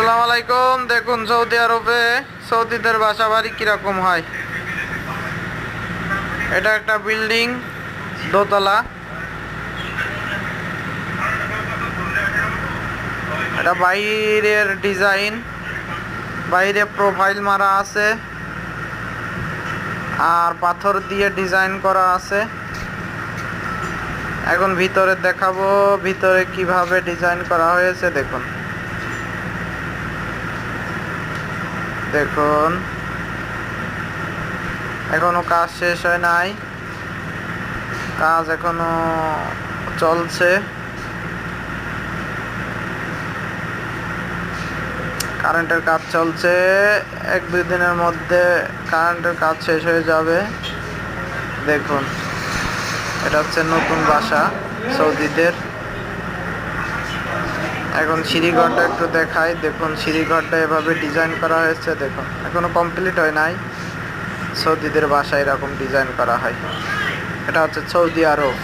আসসালামু আলাইকুম। দেখুন সৌদি আরবে সৌদিদের বাসা বাড়ি কিরকম হয়। এটা একটা বিল্ডিং, দোতলা। এটা বাইরের ডিজাইন, বাইরে প্রোফাইল মারা আছে আর পাথর দিয়ে ডিজাইন করা আছে। এখন ভিতরে দেখাবো ভিতরে কিভাবে ডিজাইন করা হয়েছে। দেখুন এখনো কাজ শেষ হয় নাই, কাজ এখনো চলছে। কারেন্টের কাজ চলছে, 1-2 দিনের মধ্যে কারেন্টের কাজ শেষ হয়ে যাবে। দেখুন এটা হচ্ছে নতুন বাসা সৌদিদের। এখন সিঁড়িঘরটা একটু দেখাই। দেখুন সিঁড়িঘরটা এভাবে ডিজাইন করা হয়েছে। দেখুন এখনো কমপ্লিট হয় নাই। সৌদিদের বাসা এরকম ডিজাইন করা হয়। এটা হচ্ছে সৌদি আরব।